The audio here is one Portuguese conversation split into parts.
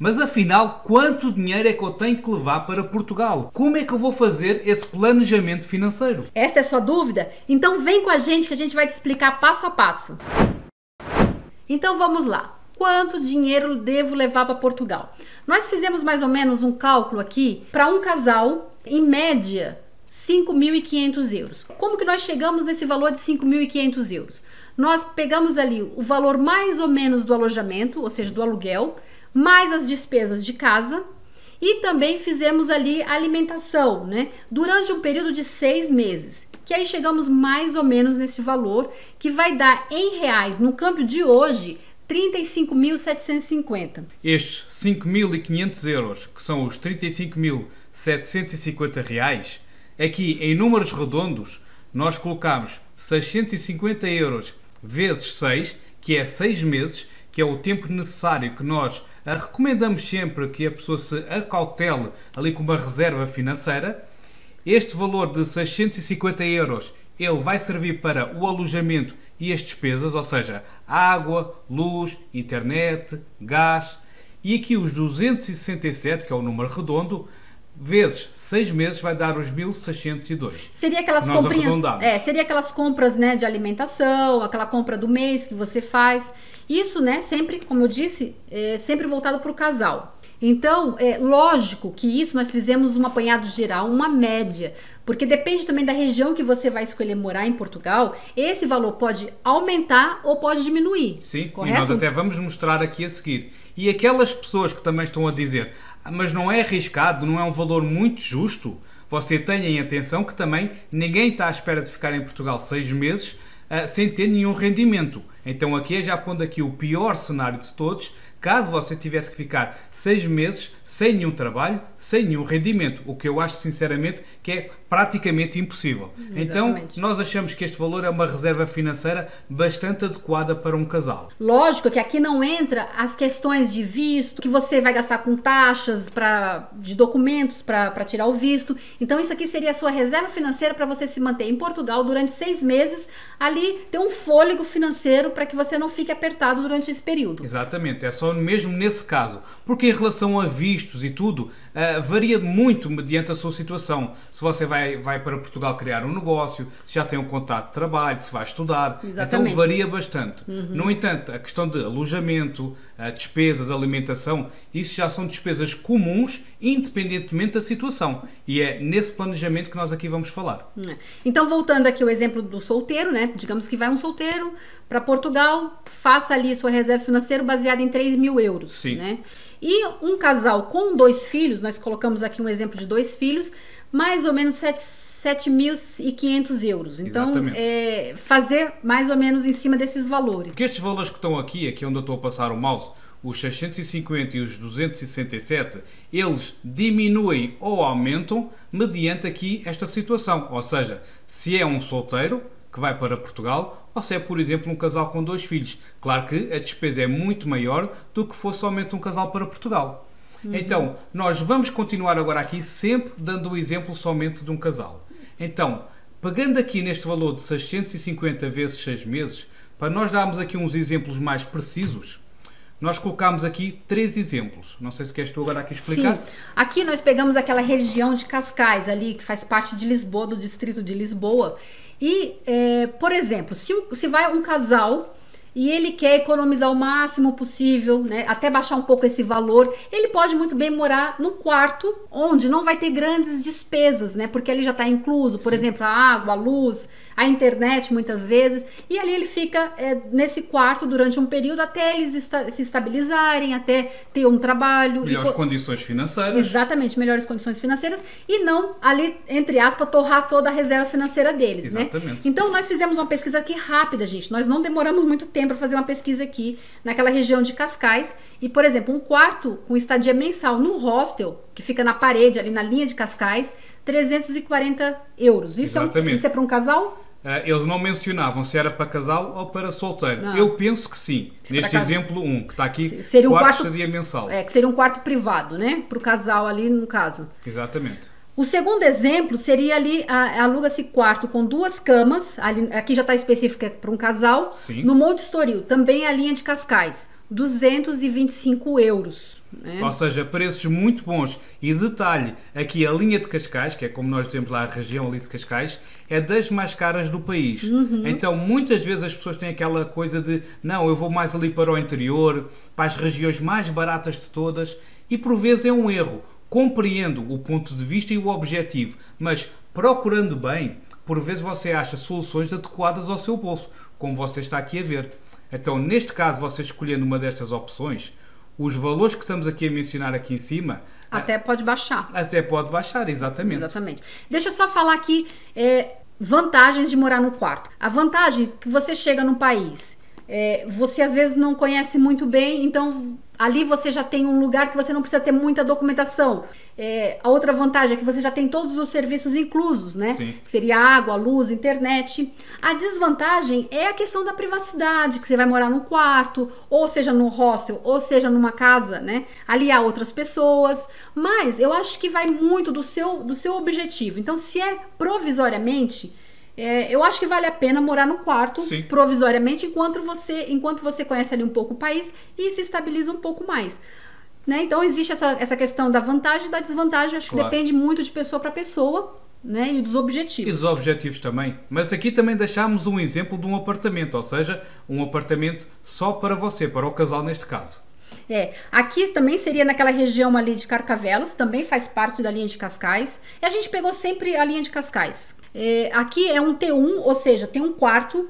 Mas afinal, quanto dinheiro é que eu tenho que levar para Portugal? Como é que eu vou fazer esse planejamento financeiro? Esta é a sua dúvida? Então vem com a gente que a gente vai te explicar passo a passo. Então vamos lá. Quanto dinheiro devo levar para Portugal? Nós fizemos mais ou menos um cálculo aqui para um casal, em média, 5.500 euros. Como que nós chegamos nesse valor de 5.500 euros? Nós pegamos ali o valor mais ou menos do alojamento, ou seja, do aluguel, mais as despesas de casa e também fizemos ali a alimentação, né? Durante um período de 6 meses. Que aí chegamos mais ou menos nesse valor, que vai dar em reais, no câmbio de hoje, 35.750. Estes 5.500 euros, que são os 35.750 reais, aqui em números redondos, nós colocamos 650 euros vezes 6, que é 6 meses, que é o tempo necessário que nós recomendamos sempre que a pessoa se acautele ali com uma reserva financeira. Este valor de 650 euros, ele vai servir para o alojamento e as despesas, ou seja, água, luz, internet, gás. E aqui os 267, que é o número redondo, vezes 6 meses vai dar os 1.602. Seria aquelas comprinhas, seria aquelas compras, né, de alimentação, aquela compra do mês que você faz. Isso, né, sempre, como eu disse, sempre voltado para o casal. Então, é lógico que isso nós fizemos um apanhado geral, uma média, porque depende também da região que você vai escolher morar em Portugal, esse valor pode aumentar ou pode diminuir. Sim, correto? E nós até vamos mostrar aqui a seguir. E aquelas pessoas que também estão a dizer, mas não é arriscado, não é um valor muito justo, você tenha em atenção que também ninguém está à espera de ficar em Portugal 6 meses sem ter nenhum rendimento. Então aqui é já pondo aqui o pior cenário de todos, caso você tivesse que ficar 6 meses sem nenhum trabalho, sem nenhum rendimento, o que eu acho sinceramente que é praticamente impossível. Exatamente. Então nós achamos que este valor é uma reserva financeira bastante adequada para um casal. Lógico que aqui não entra as questões de visto, que você vai gastar com taxas de documentos para tirar o visto. Então isso aqui seria a sua reserva financeira para você se manter em Portugal durante 6 meses, ali ter um fôlego financeiro para que você não fique apertado durante esse período. Exatamente, é só mesmo nesse caso, porque em relação a vistos e tudo, varia muito mediante a sua situação. Se você vai para Portugal criar um negócio, se já tem um contrato de trabalho, se vai estudar, Exatamente. Então varia bastante. No entanto, a questão de alojamento, despesas, alimentação, isso já são despesas comuns, independentemente da situação. E é nesse planejamento que nós aqui vamos falar. Então, voltando aqui ao exemplo do solteiro, né? Digamos que vai um solteiro para Portugal, faça ali sua reserva financeira baseada em 3.000 euros. Sim. Né? E um casal com 2 filhos, nós colocamos aqui um exemplo de 2 filhos, mais ou menos 7.500 euros. Então, fazer mais ou menos em cima desses valores. Porque estes valores que estão aqui onde eu estou a passar o mouse, os 650 e os 267, eles diminuem ou aumentam mediante aqui esta situação. Ou seja, se é um solteiro que vai para Portugal, ou se é, por exemplo, um casal com 2 filhos. Claro que a despesa é muito maior do que fosse somente um casal para Portugal. Então, nós vamos continuar agora aqui sempre dando o exemplo somente de um casal. Então, pegando aqui neste valor de 650 vezes 6 meses, para nós darmos aqui uns exemplos mais precisos, nós colocamos aqui 3 exemplos. Não sei se queres tu agora aqui explicar. Sim. Aqui nós pegamos aquela região de Cascais, ali que faz parte de Lisboa, do distrito de Lisboa. E, por exemplo, se vai um casal e ele quer economizar o máximo possível, né, até baixar um pouco esse valor, ele pode muito bem morar num quarto onde não vai ter grandes despesas, né, porque ali já está incluso, por exemplo, a água, a luz, a internet muitas vezes, e ali ele fica nesse quarto durante um período até eles se estabilizarem, até ter um trabalho. Melhores condições financeiras. Exatamente, melhores condições financeiras e não ali, entre aspas, torrar toda a reserva financeira deles. Exatamente. Né? Então nós fizemos uma pesquisa aqui rápida, gente, nós não demoramos muito tempo para fazer uma pesquisa aqui naquela região de Cascais e, por exemplo, um quarto com estadia mensal num hostel, que fica na parede, ali na linha de Cascais, 340 euros. Isso é para um casal? Eles não mencionavam se era para casal ou para solteiro. Não. Eu penso que sim. Neste exemplo 1, que está aqui, seria um quarto estadia mensal. Que seria um quarto privado, né? Para o casal ali, no caso. Exatamente. O segundo exemplo seria ali, aluga-se quarto com 2 camas, aqui já está específica para um casal, sim. No Monte Estoril, também a linha de Cascais. 225 euros. Né? Ou seja, preços muito bons. E detalhe, aqui a linha de Cascais, que é como nós dizemos lá a região ali de Cascais, é das mais caras do país. Então muitas vezes as pessoas têm aquela coisa de não, eu vou mais ali para o interior, para as regiões mais baratas de todas, e por vezes é um erro. Compreendo o ponto de vista e o objetivo, mas procurando bem, por vezes você acha soluções adequadas ao seu bolso, como você está aqui a ver. Então, neste caso, você escolhendo uma destas opções, os valores que estamos aqui a mencionar aqui em cima... Até pode baixar. Até pode baixar, exatamente. Exatamente. Deixa eu só falar aqui vantagens de morar no quarto. A vantagem é que você chega num país, você às vezes não conhece muito bem, então ali você já tem um lugar que você não precisa ter muita documentação. A outra vantagem é que você já tem todos os serviços inclusos, né? Sim. Que seria água, luz, internet. A desvantagem é a questão da privacidade, que você vai morar num quarto, ou seja, no hostel, ou seja, numa casa, né? Ali há outras pessoas. Mas eu acho que vai muito do seu objetivo. Então, se é provisoriamente... eu acho que vale a pena morar no quarto, sim, provisoriamente, enquanto você conhece ali um pouco o país e se estabiliza um pouco mais. Né? Então existe essa questão da vantagem e da desvantagem, acho que claro, depende muito de pessoa para pessoa, né? E dos objetivos. E dos objetivos também. Mas aqui também deixámos um exemplo de um apartamento, ou seja, um apartamento só para você, para o casal neste caso. Aqui também seria naquela região ali de Carcavelos, também faz parte da linha de Cascais. E a gente pegou sempre a linha de Cascais. Aqui é um T1, ou seja, tem um quarto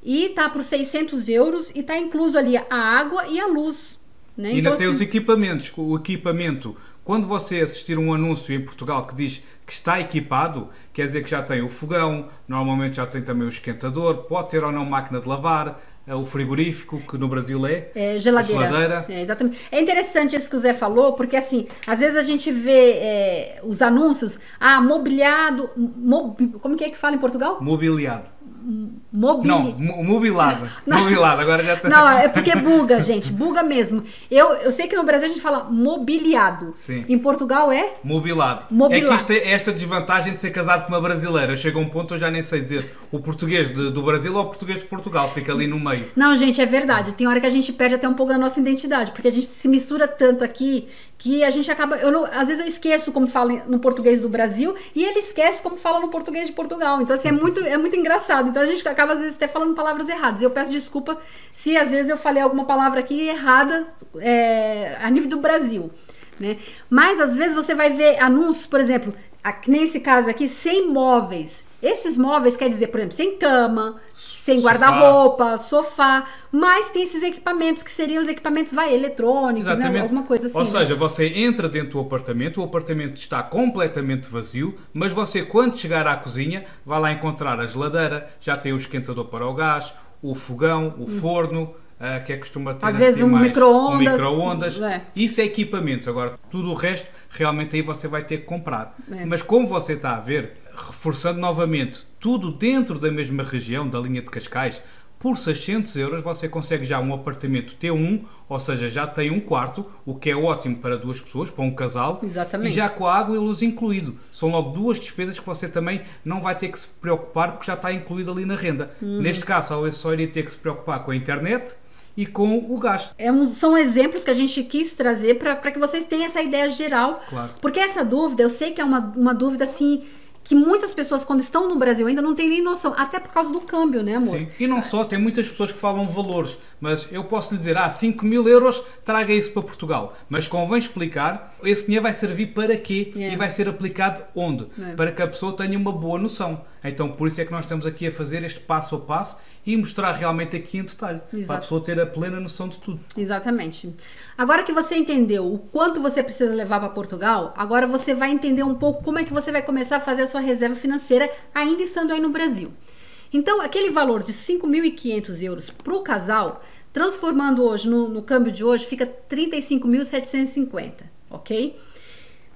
e tá por 600 euros e tá incluso ali a água e a luz. Né? E ainda então, tem assim, os equipamentos. O equipamento, quando você assistir um anúncio em Portugal que diz que está equipado, quer dizer que já tem o fogão, normalmente já tem também o esquentador, pode ter ou não máquina de lavar, o frigorífico, que no Brasil geladeira. Exatamente. É interessante isso que o Zé falou, porque assim, às vezes a gente vê os anúncios, mobiliado, como que fala em Portugal? Mobiliado. Não, mobilado. Mobilado, agora já está. Não, é porque buga, gente, buga mesmo. Eu sei que no Brasil a gente fala mobiliado. Sim. Em Portugal é? Mobilado. Mobilado. É que isto é esta desvantagem de ser casado com uma brasileira. Chega a um ponto eu já nem sei dizer o português do Brasil ou o português de Portugal. Fica ali no meio. Não, gente, é verdade. Tem hora que a gente perde até um pouco da nossa identidade, porque a gente se mistura tanto aqui que a gente acaba... às vezes eu esqueço como fala no português do Brasil e ele esquece como fala no português de Portugal. Então, assim, é muito engraçado. Então, a gente acaba, às vezes, até falando palavras erradas. Eu peço desculpa se, às vezes, eu falei alguma palavra aqui errada a nível do Brasil, né? Mas, às vezes, você vai ver anúncios, por exemplo, nesse caso aqui, sem móveis. Esses móveis quer dizer, por exemplo, sem cama, sem guarda-roupa, sofá, mas tem esses equipamentos que seriam os equipamentos eletrônicos, né? Alguma coisa assim. Ou seja, você entra dentro do apartamento, o apartamento está completamente vazio, mas você, quando chegar à cozinha, vai lá encontrar a geladeira, já tem o esquentador para o gás, o fogão, o forno, que é costuma ter às vezes um micro-ondas. Isso é equipamentos. Agora, tudo o resto, realmente aí você vai ter que comprar. Mas como você está a ver, reforçando novamente, tudo dentro da mesma região, da linha de Cascais, por 600 euros você consegue já um apartamento T1, ou seja, já tem um quarto, o que é ótimo para duas pessoas, para um casal. Exatamente. E já com a água e luz incluído. São logo duas despesas que você também não vai ter que se preocupar, porque já está incluído ali na renda. Neste caso, só iria ter que se preocupar com a internet e com o gás. São exemplos que a gente quis trazer para que vocês tenham essa ideia geral. Claro. Porque essa dúvida, eu sei que é uma dúvida assim, que muitas pessoas quando estão no Brasil ainda não têm nem noção, até por causa do câmbio, né, amor? Sim, e não só, tem muitas pessoas que falam valores, mas eu posso lhe dizer, 5 mil euros, traga isso para Portugal. Mas convém explicar, esse dinheiro vai servir para quê e vai ser aplicado onde? Para que a pessoa tenha uma boa noção. Então, por isso é que nós estamos aqui a fazer este passo a passo e mostrar realmente aqui em detalhe, para a pessoa ter a plena noção de tudo. Exatamente. Agora que você entendeu o quanto você precisa levar para Portugal, agora você vai entender um pouco como é que você vai começar a fazer a sua reserva financeira ainda estando aí no Brasil. Então, aquele valor de 5.500 euros para o casal, transformando hoje no câmbio de hoje, fica 35.750, ok?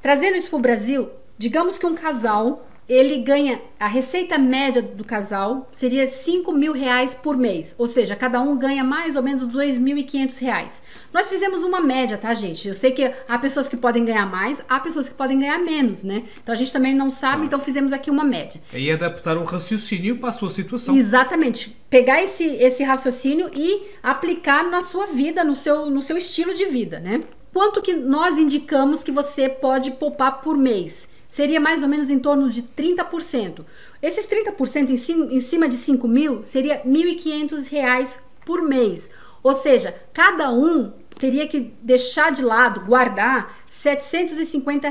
Trazendo isso para o Brasil, digamos que um casal ele ganha, a receita média do casal seria R$ 5.000 por mês, ou seja, cada um ganha mais ou menos R$ 2.500. Nós fizemos uma média, tá, gente? Eu sei que há pessoas que podem ganhar mais, há pessoas que podem ganhar menos, né? Então a gente também não sabe, então fizemos aqui uma média. E adaptar o raciocínio para a sua situação. Exatamente. Pegar esse raciocínio e aplicar na sua vida, no seu estilo de vida, né? Quanto que nós indicamos que você pode poupar por mês? Seria mais ou menos em torno de 30%. Esses 30% em cima de 5 mil seria R$ 1.500 por mês. Ou seja, cada um teria que deixar de lado, guardar R$ 750,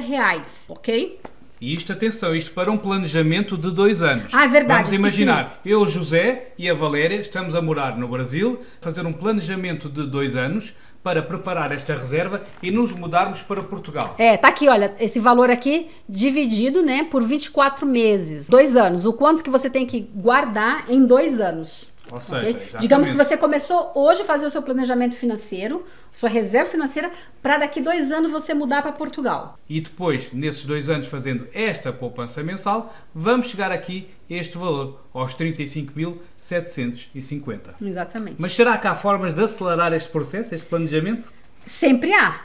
ok? E isto, atenção, isto para um planejamento de 2 anos. Ah, é verdade. Vamos imaginar, eu, José e a Valéria estamos a morar no Brasil, fazer um planejamento de 2 anos para preparar esta reserva e nos mudarmos para Portugal. Tá aqui, olha, esse valor aqui dividido, né, por 24 meses, 2 anos. O quanto que você tem que guardar em 2 anos. Ou seja, okay? Digamos que você começou hoje a fazer o seu planejamento financeiro, sua reserva financeira, para daqui 2 anos você mudar para Portugal. E depois, nesses 2 anos fazendo esta poupança mensal, vamos chegar aqui a este valor, aos 35.750. Exatamente. Mas será que há formas de acelerar este processo, este planejamento? Sempre há.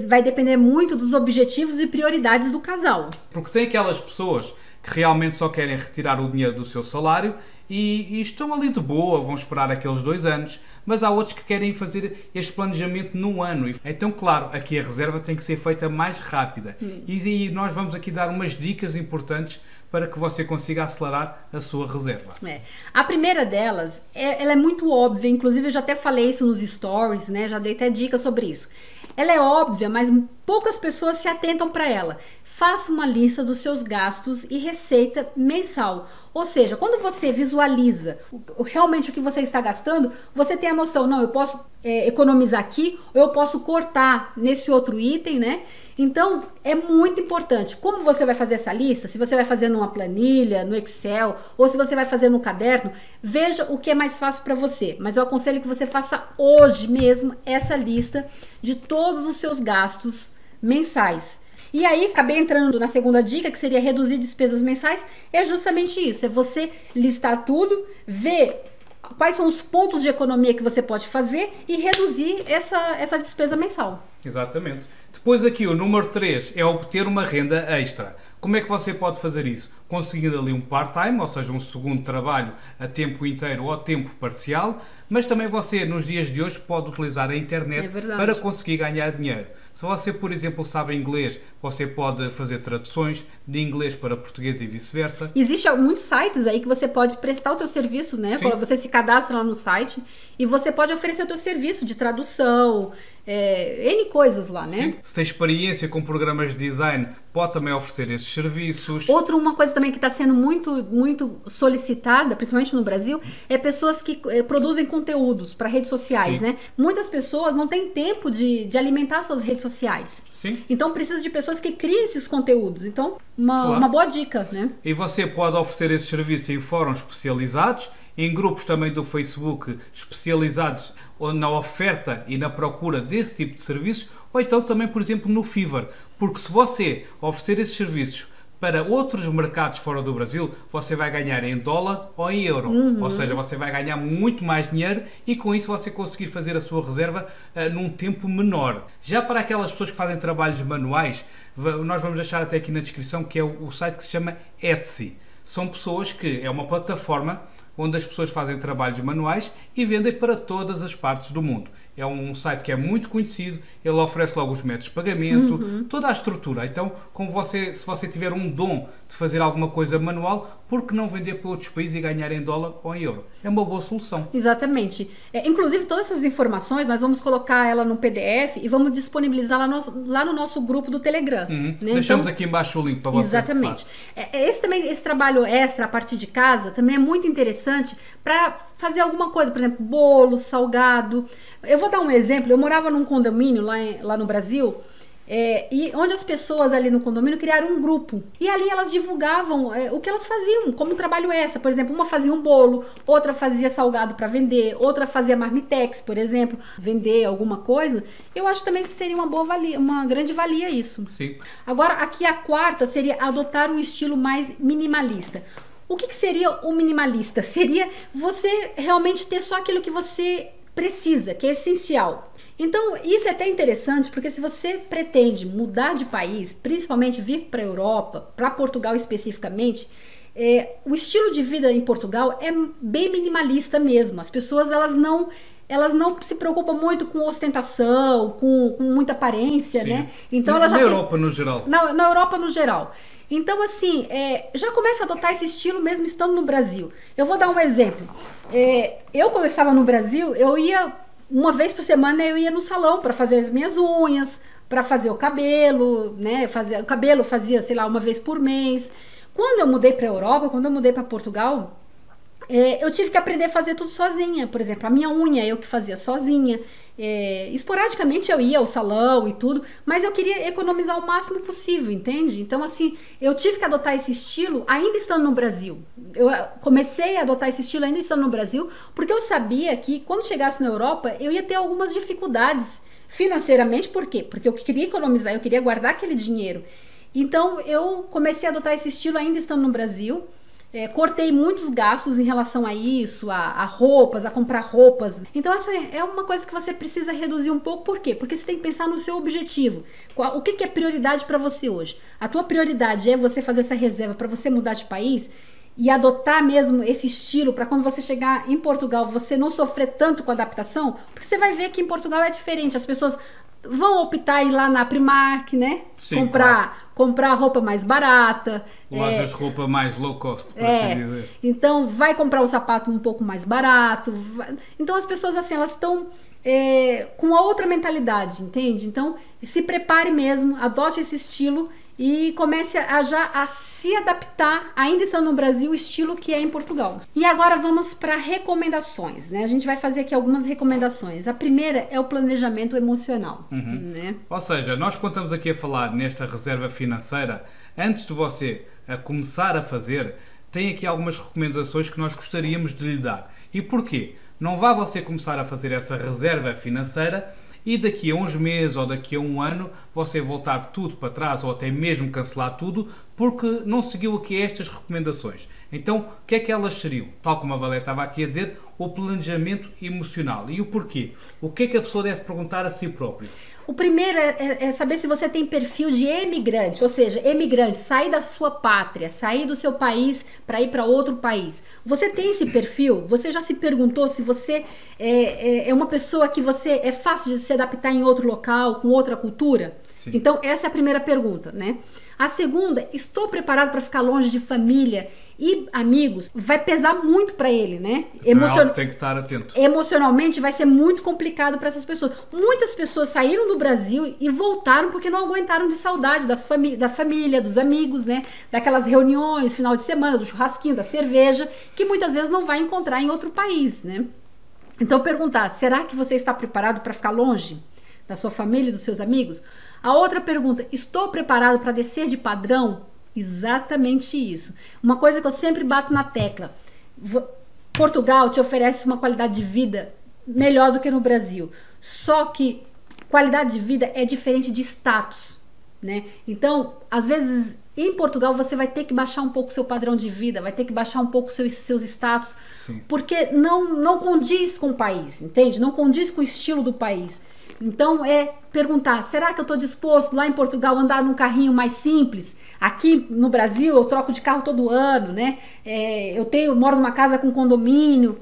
Vai depender muito dos objetivos e prioridades do casal. Porque tem aquelas pessoas que realmente só querem retirar o dinheiro do seu salário e estão ali de boa, vão esperar aqueles 2 anos, mas há outros que querem fazer este planejamento num ano. Então, claro, aqui a reserva tem que ser feita mais rápida. E nós vamos aqui dar umas dicas importantes para que você consiga acelerar a sua reserva. A primeira delas, ela é muito óbvia, inclusive eu já até falei isso nos stories, né? Já dei até dicas sobre isso. Ela é óbvia, mas poucas pessoas se atentam para ela. Faça uma lista dos seus gastos e receita mensal. Ou seja, quando você visualiza realmente o que você está gastando, você tem a noção, não, eu posso economizar aqui, ou eu posso cortar nesse outro item, né? Então, é muito importante. Como você vai fazer essa lista? Se você vai fazer numa planilha, no Excel, ou se você vai fazer no caderno, veja o que é mais fácil para você. Mas eu aconselho que você faça hoje mesmo essa lista de todos os seus gastos mensais. E aí, acabei entrando na segunda dica, que seria reduzir despesas mensais. É justamente isso, é você listar tudo, ver quais são os pontos de economia que você pode fazer e reduzir essa despesa mensal. Exatamente. Depois aqui o número 3 é obter uma renda extra. Como é que você pode fazer isso? Conseguindo ali um part-time, ou seja, um segundo trabalho a tempo inteiro ou a tempo parcial, mas também você, nos dias de hoje, pode utilizar a internet para conseguir ganhar dinheiro. Se você, por exemplo, sabe inglês, você pode fazer traduções de inglês para português e vice-versa. Existem muitos sites aí que você pode prestar o teu serviço, né? Sim. Você se cadastra lá no site e você pode oferecer o teu serviço de tradução, N coisas lá, né? Sim. Se tem experiência com programas de design, pode também oferecer esses serviços. Uma coisa também que está sendo muito solicitada, principalmente no Brasil, é pessoas que produzem conteúdos para redes sociais, né? Muitas pessoas não têm tempo de alimentar suas redes sociais. Sim. Então precisa de pessoas que criem esses conteúdos. Então, uma boa dica, né? E você pode oferecer esse serviço em fóruns especializados, em grupos também do Facebook especializados na oferta e na procura desse tipo de serviços, ou então também, por exemplo, no Fiverr. Porque se você oferecer esses serviços para outros mercados fora do Brasil, você vai ganhar em dólar ou em euro. Ou seja, você vai ganhar muito mais dinheiro e com isso você conseguir fazer a sua reserva num tempo menor. Já para aquelas pessoas que fazem trabalhos manuais, nós vamos deixar até aqui na descrição que é o site que se chama Etsy. São pessoas que é uma plataforma onde as pessoas fazem trabalhos manuais e vendem para todas as partes do mundo. É um site que é muito conhecido, ele oferece logo os métodos de pagamento, toda a estrutura. Então, se você tiver um dom de fazer alguma coisa manual, por que não vender para outros países e ganhar em dólar ou em euro? É uma boa solução. Exatamente. Inclusive, todas essas informações, nós vamos colocar ela no PDF e vamos disponibilizar lá no nosso grupo do Telegram. Né? Deixamos aqui embaixo o link para você acessar. Exatamente. Esse trabalho extra a partir de casa também é muito interessante para fazer alguma coisa, por exemplo, bolo, salgado. Eu vou dar um exemplo. Eu morava num condomínio lá no Brasil E onde as pessoas ali no condomínio criaram um grupo. E ali elas divulgavam o que elas faziam, como trabalho extra. Por exemplo, uma fazia um bolo, outra fazia salgado para vender, outra fazia marmitex, por exemplo, vender alguma coisa. Eu acho também que seria uma boa valia, uma grande valia isso. Sim. Agora, aqui a quarta seria adotar um estilo mais minimalista. O que seria o minimalista? Seria você realmente ter só aquilo que você precisa, que é essencial. Então, isso é até interessante, porque se você pretende mudar de país, principalmente vir para a Europa, para Portugal especificamente, o estilo de vida em Portugal é bem minimalista mesmo. As pessoas elas não se preocupam muito com ostentação, com muita aparência, Sim. né? Então, ela já na Europa no geral. Na Europa no geral. Então, assim, já começa a adotar esse estilo mesmo estando no Brasil. Eu vou dar um exemplo. Quando eu estava no Brasil, eu ia... Uma vez por semana eu ia no salão para fazer as minhas unhas, para fazer o cabelo, né? O cabelo eu fazia, sei lá, uma vez por mês. Quando eu mudei para a Europa, quando eu mudei para Portugal, eu tive que aprender a fazer tudo sozinha. Por exemplo, a minha unha eu que fazia sozinha. Esporadicamente eu ia ao salão e tudo, mas eu queria economizar o máximo possível, entende? Então, assim, eu tive que adotar esse estilo ainda estando no Brasil. Eu comecei a adotar esse estilo ainda estando no Brasil, porque eu sabia que quando chegasse na Europa eu ia ter algumas dificuldades financeiramente. Por quê? Porque eu queria economizar, eu queria guardar aquele dinheiro. Então, eu comecei a adotar esse estilo ainda estando no Brasil. Cortei muitos gastos em relação a isso, a roupas, a comprar roupas. Então, essa é uma coisa que você precisa reduzir um pouco. Por quê? Porque você tem que pensar no seu objetivo. O que é prioridade para você hoje? A tua prioridade é você fazer essa reserva para você mudar de país e adotar mesmo esse estilo para quando você chegar em Portugal você não sofrer tanto com a adaptação? Porque você vai ver que em Portugal é diferente. As pessoas vão optar ir lá na Primark, né? Sim, comprar roupa mais barata. Lojas de roupa mais low cost, por assim dizer. Então, vai comprar um sapato um pouco mais barato. Então, as pessoas, assim, elas estão com a outra mentalidade, entende? Então, se prepare mesmo, adote esse estilo e comece a se adaptar, ainda estando no Brasil, o estilo que é em Portugal. E agora vamos para recomendações, né? A gente vai fazer aqui algumas recomendações. A primeira é o planejamento emocional, né? Ou seja, nós quando estamos aqui a falar nesta reserva financeira, antes de você começar a fazer, tem aqui algumas recomendações que nós gostaríamos de lhe dar. E porquê? Não vá você começar a fazer essa reserva financeira e daqui a uns meses ou daqui a um ano você voltar tudo para trás ou até mesmo cancelar tudo porque não seguiu aqui estas recomendações. Então, o que é que elas seriam? Tal como a Valéria estava aqui a dizer, o planejamento emocional. E o porquê? O que é que a pessoa deve perguntar a si própria? O primeiro é saber se você tem perfil de emigrante, ou seja, emigrante, sair da sua pátria, sair do seu país para ir para outro país. Você tem esse perfil? Você já se perguntou se você é uma pessoa que é fácil de se adaptar em outro local, com outra cultura? Sim. Então, essa é a primeira pergunta, né? A segunda, estou preparado para ficar longe de família e amigos? Vai pesar muito para ele, né? Então tem que estar atento. Emocionalmente vai ser muito complicado para essas pessoas. Muitas pessoas saíram do Brasil e voltaram porque não aguentaram de saudade da família, dos amigos, né? Daquelas reuniões, final de semana, do churrasquinho, da cerveja, que muitas vezes não vai encontrar em outro país, né? Então perguntar, será que você está preparado para ficar longe da sua família e dos seus amigos? A outra pergunta, estou preparado para descer de padrão? Exatamente isso. Uma coisa que eu sempre bato na tecla. Portugal te oferece uma qualidade de vida melhor do que no Brasil. Só que qualidade de vida é diferente de status, né? Então, às vezes, em Portugal você vai ter que baixar um pouco o seu padrão de vida, vai ter que baixar um pouco seus status, Sim. Porque não condiz com o país, entende? Não condiz com o estilo do país. Então perguntar, será que eu estou disposto lá em Portugal a andar num carrinho mais simples? Aqui no Brasil eu troco de carro todo ano, né? Eu moro numa casa com condomínio.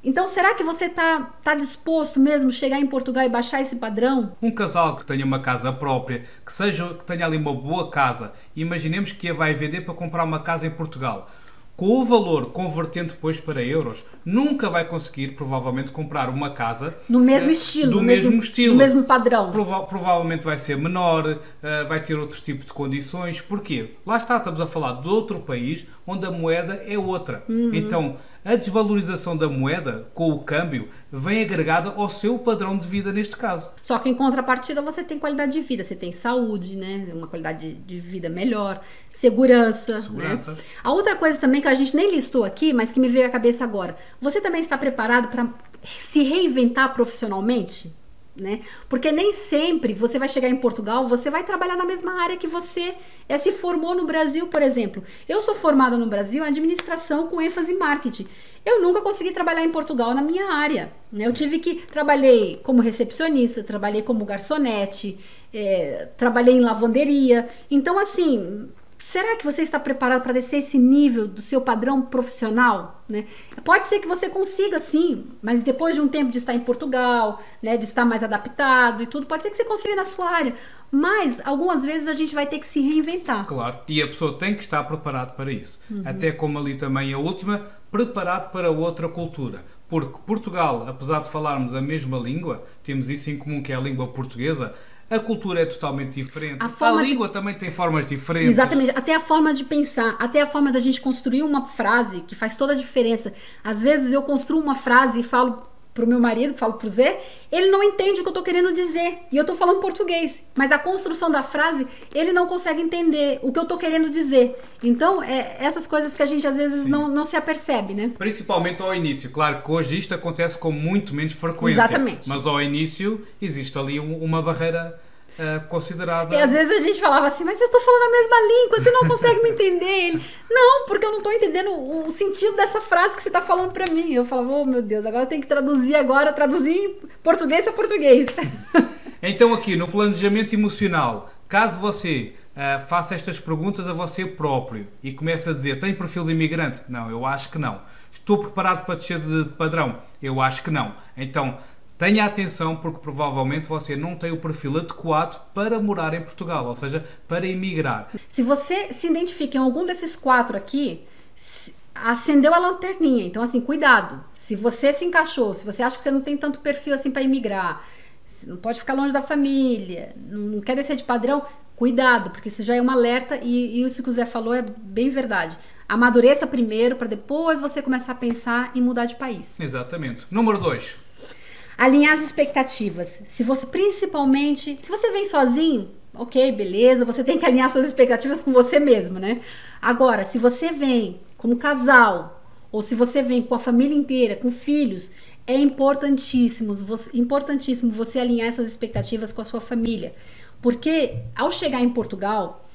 Então será que você tá disposto mesmo a chegar em Portugal e baixar esse padrão? Um casal que tenha uma casa própria, que tenha ali uma boa casa, imaginemos que a vai vender para comprar uma casa em Portugal. Com o valor convertendo depois para euros, nunca vai conseguir, provavelmente, comprar uma casa no mesmo estilo, do mesmo estilo. No mesmo padrão. Provavelmente vai ser menor, vai ter outro tipo de condições. Porquê? Lá estamos a falar de outro país onde a moeda é outra. Então, a desvalorização da moeda com o câmbio vem agregada ao seu padrão de vida neste caso. Só que em contrapartida você tem qualidade de vida, você tem saúde, né? Uma qualidade de vida melhor, segurança. Né? A outra coisa também que a gente nem listou aqui, mas que me veio à cabeça agora, você também está preparado para se reinventar profissionalmente? Né? Porque nem sempre você vai chegar em Portugal, você vai trabalhar na mesma área que você se formou no Brasil, por exemplo. Eu sou formada no Brasil em administração com ênfase em marketing. Eu nunca consegui trabalhar em Portugal na minha área. Né? Eu trabalhei como recepcionista, trabalhei como garçonete, trabalhei em lavanderia. Então, assim, será que você está preparado para descer esse nível do seu padrão profissional? Né? Pode ser que você consiga, sim, mas depois de um tempo de estar em Portugal, né, de estar mais adaptado e tudo, pode ser que você consiga na sua área. Mas, algumas vezes, a gente vai ter que se reinventar. Claro, e a pessoa tem que estar preparada para isso. Até como ali também a última, preparado para outra cultura. Porque Portugal, apesar de falarmos a mesma língua, temos isso em comum, que é a língua portuguesa, a cultura é totalmente diferente. A língua também tem formas diferentes. Exatamente. Até a forma de pensar, até a forma da gente construir uma frase que faz toda a diferença. Às vezes eu construo uma frase e falo pro meu marido, falo pro Zé, ele não entende o que eu tô querendo dizer. E eu tô falando português. Mas a construção da frase, ele não consegue entender o que eu tô querendo dizer. Então, essas coisas que a gente às vezes não se apercebe, né? Principalmente ao início. Claro que hoje isto acontece com muito menos frequência. Exatamente. Mas ao início existe ali uma barreira considerada. E às vezes a gente falava assim, mas eu tô falando a mesma língua, você não consegue me entender. Ele, não, porque eu não tô entendendo o sentido dessa frase que você tá falando pra mim. Eu falava, oh meu Deus, agora eu tenho que traduzir português a português. Então aqui no planejamento emocional, caso você faça estas perguntas a você próprio e comece a dizer, tem perfil de imigrante? Não, eu acho que não. Estou preparado para descer de padrão? Eu acho que não. Então, tenha atenção porque provavelmente você não tem o perfil adequado para morar em Portugal, ou seja, para emigrar. Se você se identifica em algum desses 4 aqui, acendeu a lanterninha. Então, assim, cuidado. Se você se encaixou, se você acha que você não tem tanto perfil assim para emigrar, não pode ficar longe da família, não quer descer de padrão, cuidado, porque isso já é um alerta e isso que o Zé falou é bem verdade. Amadureça primeiro para depois você começar a pensar em mudar de país. Exatamente. Número 2. Alinhar as expectativas. Principalmente, se você vem sozinho, ok, beleza, você tem que alinhar suas expectativas com você mesmo, né? Agora, se você vem como casal, ou se você vem com a família inteira, com filhos, é importantíssimo você alinhar essas expectativas com a sua família. Porque ao chegar em Portugal,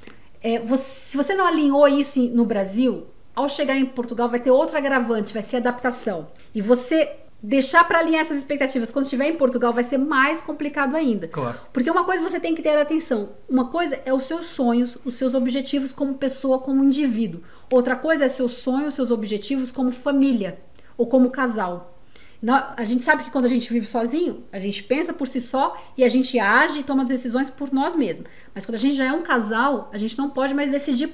se você não alinhou isso no Brasil, ao chegar em Portugal vai ter outro agravante, vai ser adaptação. E você deixar para alinhar essas expectativas quando estiver em Portugal vai ser mais complicado ainda. Claro. Porque uma coisa você tem que ter atenção. Uma coisa é os seus sonhos, os seus objetivos como pessoa, como indivíduo. Outra coisa é seus sonhos, seus objetivos como família ou como casal. A gente sabe que quando a gente vive sozinho, a gente pensa por si só e a gente age e toma decisões por nós mesmos. Mas quando a gente já é um casal, a gente não pode mais decidir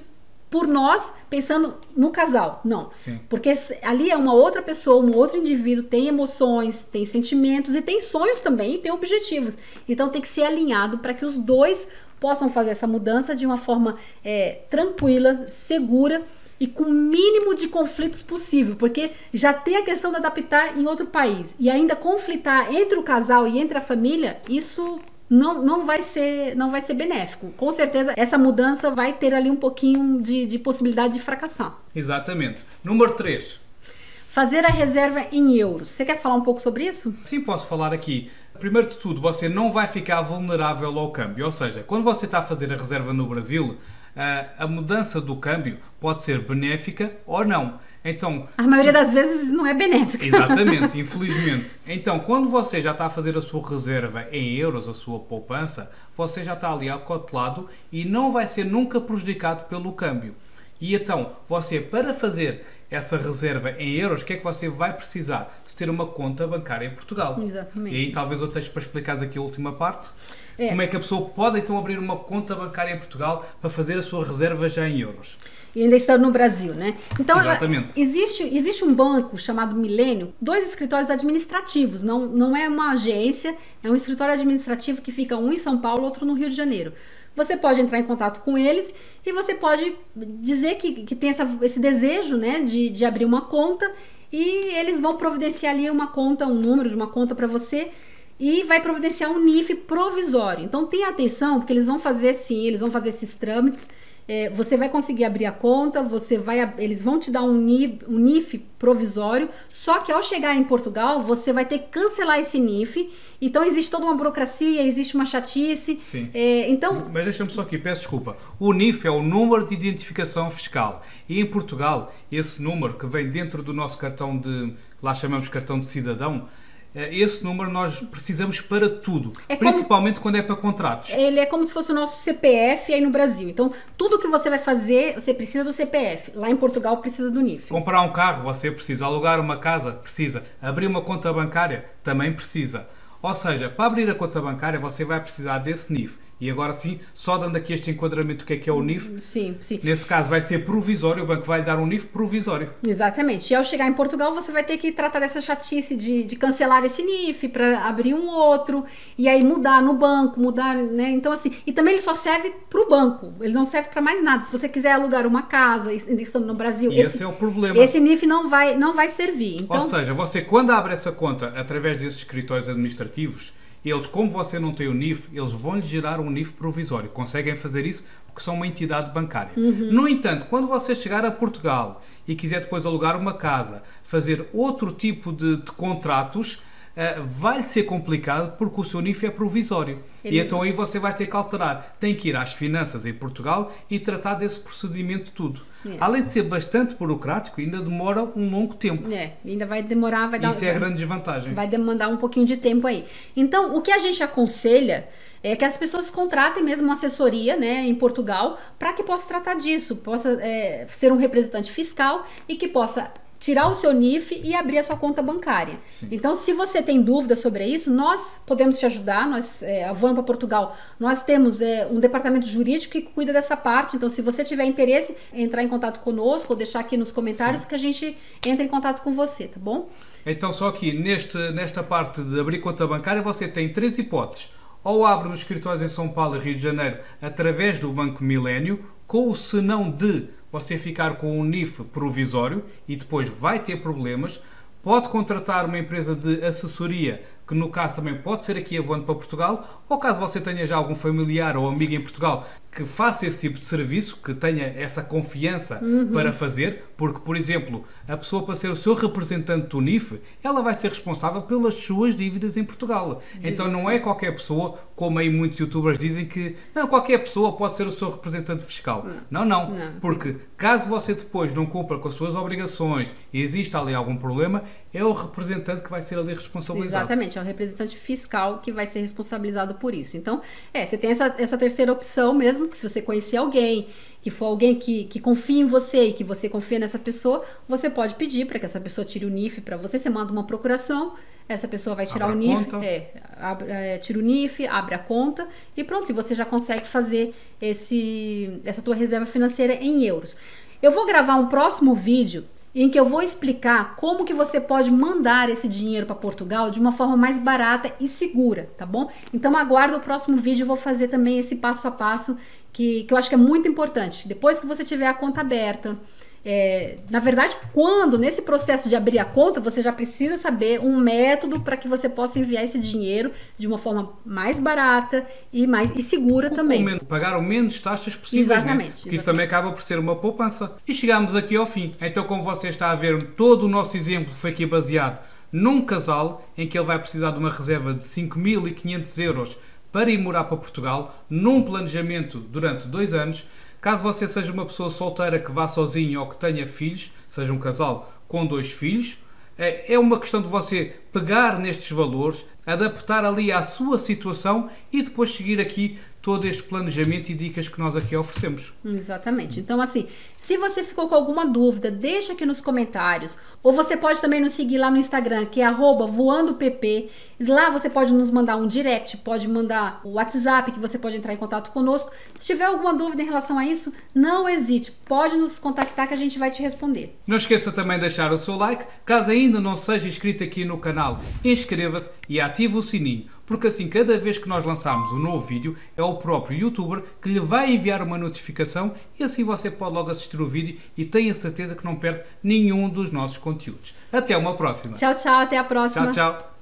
por nós, pensando no casal. Não. Sim. Porque ali é uma outra pessoa, um outro indivíduo, tem emoções, tem sentimentos e tem sonhos também, e tem objetivos. Então tem que ser alinhado para que os dois possam fazer essa mudança de uma forma tranquila, segura e com o mínimo de conflitos possível. Porque já tem a questão de adaptar em outro país e ainda conflitar entre o casal e entre a família, isso não vai ser benéfico. Com certeza, essa mudança vai ter ali um pouquinho de possibilidade de fracassar. Exatamente. Número 3. Fazer a reserva em euros. Você quer falar um pouco sobre isso? Sim, posso falar aqui. Primeiro de tudo, você não vai ficar vulnerável ao câmbio. Ou seja, quando você está a fazer a reserva no Brasil, a mudança do câmbio pode ser benéfica ou não. Então, a maioria das vezes não é benéfica. Exatamente, infelizmente. Então, quando você já está a fazer a sua reserva em euros, a sua poupança, você já está ali acautelado e não vai ser nunca prejudicado pelo câmbio. E então, você, para fazer essa reserva em euros, o que é que você vai precisar? De ter uma conta bancária em Portugal. Exatamente. E aí talvez eu esteja para explicar aqui a última parte. Como é que a pessoa pode então abrir uma conta bancária em Portugal para fazer a sua reserva já em euros. E ainda estando no Brasil, né? Então, exatamente. Existe um banco chamado Milênio, 2 escritórios administrativos, não é uma agência, é um escritório administrativo que fica um em São Paulo, outro no Rio de Janeiro. Você pode entrar em contato com eles e você pode dizer que tem esse desejo, né, de abrir uma conta e eles vão providenciar ali uma conta, um número de uma conta para você e vai providenciar um NIF provisório. Então tenha atenção, porque eles vão fazer sim, eles vão fazer esses trâmites. Você vai conseguir abrir a conta, eles vão te dar um NIF provisório, só que ao chegar em Portugal, você vai ter que cancelar esse NIF. Então existe toda uma burocracia, existe uma chatice. Sim. Então... Mas deixa-me só aqui, peço desculpa. O NIF é o número de identificação fiscal. E em Portugal, esse número que vem dentro do nosso cartão lá chamamos cartão de cidadão, esse número nós precisamos para tudo, principalmente quando é para contratos. Ele é como se fosse o nosso CPF aí no Brasil. Então, tudo que você vai fazer, você precisa do CPF. Lá em Portugal, precisa do NIF. Comprar um carro, você precisa. Alugar uma casa, precisa. Abrir uma conta bancária, também precisa. Ou seja, para abrir a conta bancária, você vai precisar desse NIF. E agora sim, só dando aqui este enquadramento do que é o NIF. Sim, sim. Nesse caso vai ser provisório, o banco vai dar um NIF provisório. Exatamente. E ao chegar em Portugal, você vai ter que tratar dessa chatice de cancelar esse NIF para abrir um outro, e aí mudar no banco, né? Então assim, e também ele só serve para o banco, ele não serve para mais nada. Se você quiser alugar uma casa, estando no Brasil, esse é o problema. Esse NIF não vai servir. Então... Ou seja, você quando abre essa conta através desses escritórios administrativos, eles, como você não tem o NIF, eles vão lhe gerar um NIF provisório. Conseguem fazer isso porque são uma entidade bancária. No entanto, quando você chegar a Portugal e quiser depois alugar uma casa, fazer outro tipo de contratos, vai ser complicado porque o seu NIF é provisório. E então aí você vai ter que alterar. Tem que ir às finanças em Portugal e tratar desse procedimento tudo. Além de ser bastante burocrático, ainda demora um longo tempo. Ainda vai demorar, Isso é a grande desvantagem. Vai demandar um pouquinho de tempo aí. Então, o que a gente aconselha é que as pessoas contratem mesmo uma assessoria, né, em Portugal, para que possa tratar disso, possa ser um representante fiscal e que possa tirar o seu NIF e abrir a sua conta bancária. Sim. Então, se você tem dúvida sobre isso, nós podemos te ajudar. Nós, a Voando para Portugal, nós temos um departamento jurídico que cuida dessa parte. Então, se você tiver interesse, entrar em contato conosco ou deixar aqui nos comentários. Sim. Que a gente entra em contato com você, tá bom? Então, só aqui, nesta parte de abrir conta bancária, você tem 3 hipóteses. Ou abre nos escritórios em São Paulo e Rio de Janeiro através do Banco Milênio, com o senão de você ficar com um NIF provisório e depois vai ter problemas. Pode contratar uma empresa de assessoria, que no caso também pode ser aqui a Voando para Portugal, ou caso você tenha já algum familiar ou amigo em Portugal que faça esse tipo de serviço, que tenha essa confiança para fazer, porque, por exemplo, a pessoa para ser o seu representante do NIF, ela vai ser responsável pelas suas dívidas em Portugal. Então não é qualquer pessoa, como aí muitos youtubers dizem que não, qualquer pessoa pode ser o seu representante fiscal. Não. Porque caso você depois não cumpra com as suas obrigações e exista ali algum problema, é o representante que vai ser ali responsabilizado. Exatamente, é o representante fiscal que vai ser responsabilizado por isso. Então, você tem essa terceira opção mesmo, que se você conhecer alguém, que for alguém que confia em você e que você confia nessa pessoa, você pode pedir para que essa pessoa tire o NIF para você. Você manda uma procuração, essa pessoa vai tirar o NIF, tira o NIF, abre a conta e pronto, e você já consegue fazer essa tua reserva financeira em euros. Eu vou gravar um próximo vídeo em que eu vou explicar como que você pode mandar esse dinheiro para Portugal de uma forma mais barata e segura, tá bom? Então aguarda o próximo vídeo, eu vou fazer também esse passo a passo que eu acho que é muito importante. Depois que você tiver a conta aberta, na verdade, nesse processo de abrir a conta, você já precisa saber um método para que você possa enviar esse dinheiro de uma forma mais barata e segura também. Pagar o menos taxas possíveis, exatamente, né? Isso também acaba por ser uma poupança. E chegamos aqui ao fim. Então, como você está a ver, todo o nosso exemplo foi aqui baseado num casal em que ele vai precisar de uma reserva de 5.500 euros para ir morar para Portugal, num planejamento durante 2 anos. Caso você seja uma pessoa solteira que vá sozinho ou que tenha filhos, seja um casal com 2 filhos, é uma questão de você pegar nestes valores, adaptar ali à sua situação e depois seguir aqui todo este planejamento e dicas que nós aqui oferecemos. Exatamente. Então, assim, se você ficou com alguma dúvida, deixa aqui nos comentários. Ou você pode também nos seguir lá no Instagram, que é @voandopp. Lá você pode nos mandar um direct, pode mandar o WhatsApp, que você pode entrar em contato conosco. Se tiver alguma dúvida em relação a isso, não hesite. Pode nos contactar que a gente vai te responder. Não esqueça também de deixar o seu like. Caso ainda não seja inscrito aqui no canal, inscreva-se e ative o sininho. porque assim cada vez que nós lançarmos um novo vídeo é o próprio youtuber que lhe vai enviar uma notificação e assim você pode logo assistir o vídeo e tenha certeza que não perde nenhum dos nossos conteúdos. Até uma próxima. Tchau, tchau, até a próxima. Tchau, tchau.